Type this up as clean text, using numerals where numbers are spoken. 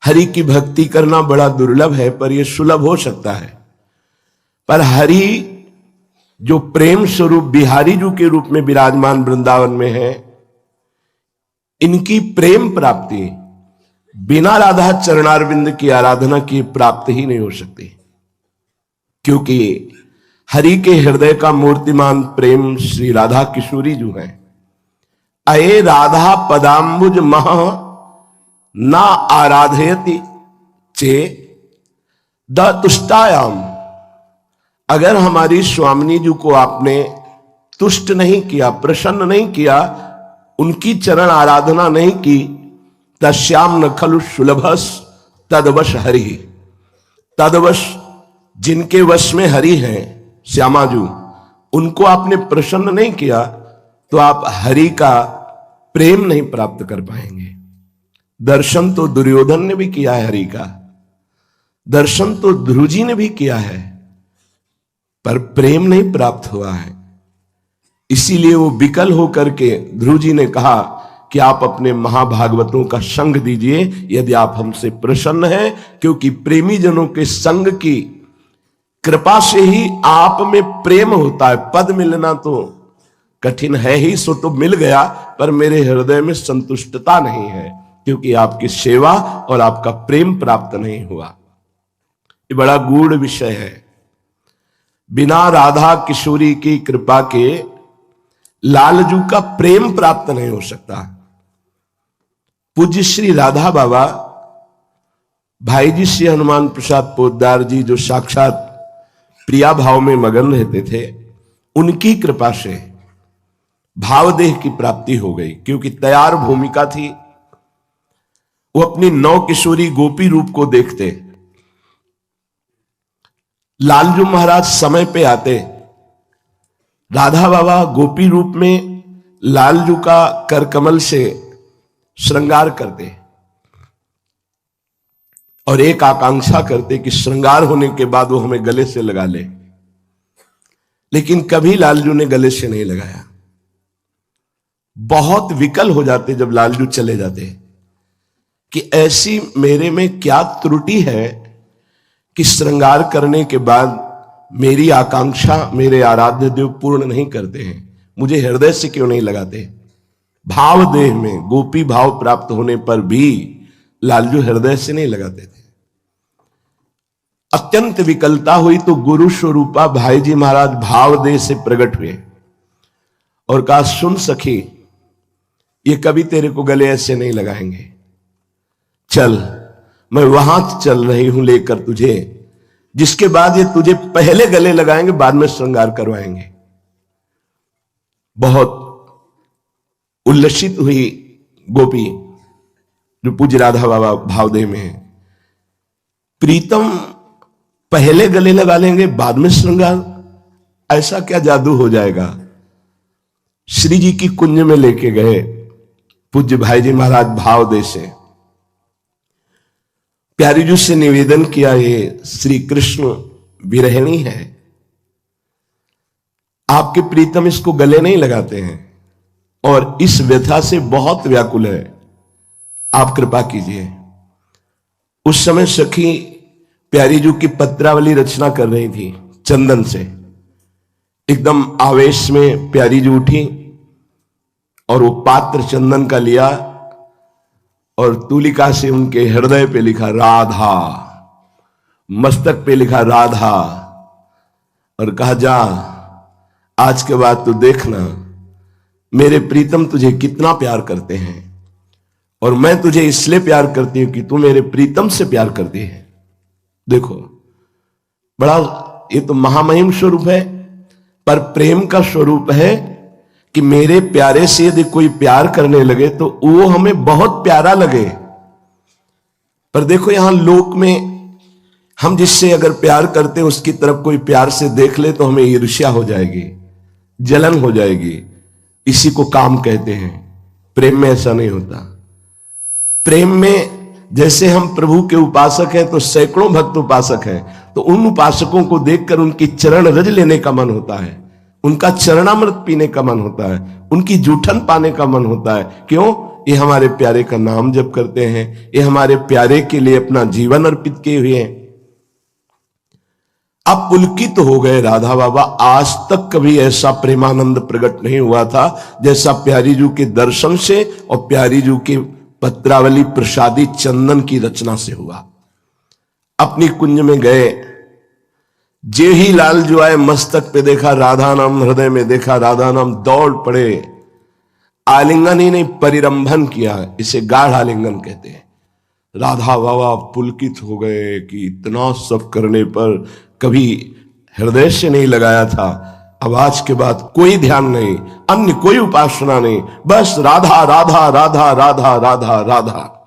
हरि की भक्ति करना बड़ा दुर्लभ है, पर यह सुलभ हो सकता है। पर हरि जो प्रेम स्वरूप बिहारी जी के रूप में विराजमान वृंदावन में है, इनकी प्रेम प्राप्ति बिना राधा चरणारविंद की आराधना की प्राप्त ही नहीं हो सकती, क्योंकि हरि के हृदय का मूर्तिमान प्रेम श्री राधा किशोरी जो है। अये राधा पदाम्बुज मह ना आराधयति चे द तुष्टायाम। अगर हमारी स्वामिनी जी को आपने तुष्ट नहीं किया, प्रसन्न नहीं किया, उनकी चरण आराधना नहीं की, तस्याम न खलु सुलभस तदवश हरि। तदवश जिनके वश में हरि हैं, श्यामाजू, उनको आपने प्रसन्न नहीं किया तो आप हरि का प्रेम नहीं प्राप्त कर पाएंगे। दर्शन तो दुर्योधन ने भी किया है हरि का, दर्शन तो ध्रुव जी ने भी किया है, पर प्रेम नहीं प्राप्त हुआ है। इसीलिए वो विकल होकर के ध्रुव जी ने कहा कि आप अपने महाभागवतों का संग दीजिए यदि आप हमसे प्रसन्न हैं, क्योंकि प्रेमी जनों के संग की कृपा से ही आप में प्रेम होता है। पद मिलना तो कठिन है ही, सो तो मिल गया, पर मेरे हृदय में संतुष्टता नहीं है, क्योंकि आपकी सेवा और आपका प्रेम प्राप्त नहीं हुआ। ये बड़ा गूढ़ विषय है। बिना राधा किशोरी की कृपा के लालजू का प्रेम प्राप्त नहीं हो सकता। पूज्य श्री राधा बाबा भाई जी श्री हनुमान प्रसाद पोद्दार जी, जो साक्षात प्रिया भाव में मगन रहते थे, उनकी कृपा से भावदेह की प्राप्ति हो गई, क्योंकि तैयार भूमिका थी। वो अपनी नौ किशोरी गोपी रूप को देखते, लालजू महाराज समय पे आते, राधा बाबा गोपी रूप में लालजू का करकमल से श्रृंगार करते और एक आकांक्षा करते कि श्रृंगार होने के बाद वो हमें गले से लगा ले, लेकिन कभी लालजू ने गले से नहीं लगाया। बहुत विकल हो जाते जब लालजू चले जाते कि ऐसी मेरे में क्या त्रुटि है कि श्रृंगार करने के बाद मेरी आकांक्षा मेरे आराध्य देव पूर्ण नहीं करते हैं, मुझे हृदय से क्यों नहीं लगाते। भाव देह में गोपी भाव प्राप्त होने पर भी लालजू हृदय से नहीं लगाते थे। अत्यंत विकलता हुई तो गुरु स्वरूपा भाई जी महाराज भाव देह से प्रकट हुए और कहा, सुन सखी, ये कभी तेरे को गले ऐसे नहीं लगाएंगे, चल मैं वहां चल रही हूं लेकर तुझे, जिसके बाद ये तुझे पहले गले लगाएंगे, बाद में श्रृंगार करवाएंगे। बहुत उल्लसित हुई गोपी जो पूज्य राधा बाबा भावदेह में है। प्रीतम पहले गले लगा लेंगे बाद में श्रृंगार, ऐसा क्या जादू हो जाएगा। श्री जी की कुंज में लेके गए पूज्य भाई जी महाराज भावदेह से, प्यारी जी से निवेदन किया, ये श्री कृष्ण विरहिणी है, आपके प्रीतम इसको गले नहीं लगाते हैं और इस व्यथा से बहुत व्याकुल है, आप कृपा कीजिए। उस समय सखी प्यारी जी की पत्रावली रचना कर रही थी चंदन से। एकदम आवेश में प्यारी जी उठी और वो पात्र चंदन का लिया और तूलिका से उनके हृदय पे लिखा राधा, मस्तक पे लिखा राधा, और कहा, जा आज के बाद तू देखना मेरे प्रीतम तुझे कितना प्यार करते हैं, और मैं तुझे इसलिए प्यार करती हूं कि तू मेरे प्रीतम से प्यार करती है। देखो, बड़ा ये तो महामहिम स्वरूप है, पर प्रेम का स्वरूप है कि मेरे प्यारे से यदि कोई प्यार करने लगे तो वो हमें बहुत प्यारा लगे। पर देखो यहां लोक में हम जिससे अगर प्यार करते हैं उसकी तरफ कोई प्यार से देख ले तो हमें ईर्ष्या हो जाएगी, जलन हो जाएगी। इसी को काम कहते हैं। प्रेम में ऐसा नहीं होता। प्रेम में जैसे हम प्रभु के उपासक हैं तो सैकड़ों भक्त उपासक हैं, तो उन उपासकों को देखकर उनकी चरण रज लेने का मन होता है, उनका चरणामृत पीने का मन होता है, उनकी जूठन पाने का मन होता है। क्यों? ये हमारे प्यारे का नाम जप करते हैं, ये हमारे प्यारे के लिए अपना जीवन अर्पित किए हुए हैं। अब पुलकित हो गए राधा बाबा। आज तक कभी ऐसा प्रेमानंद प्रकट नहीं हुआ था जैसा प्यारी जू के दर्शन से और प्यारी जू के पत्रावली प्रसादी चंदन की रचना से हुआ। अपनी कुंज में गए, जे ही लाल जो आए मस्तक पे देखा राधा नाम, हृदय में देखा राधा नाम, दौड़ पड़े। आलिंगन ही नहीं, परिरंभन किया, इसे गाढ़ आलिंगन कहते हैं। राधा बाबा पुलकित हो गए कि इतना सब करने पर कभी हृदय से नहीं लगाया था। अब आज के बाद कोई ध्यान नहीं, अन्य कोई उपासना नहीं, बस राधा राधा राधा राधा राधा राधा।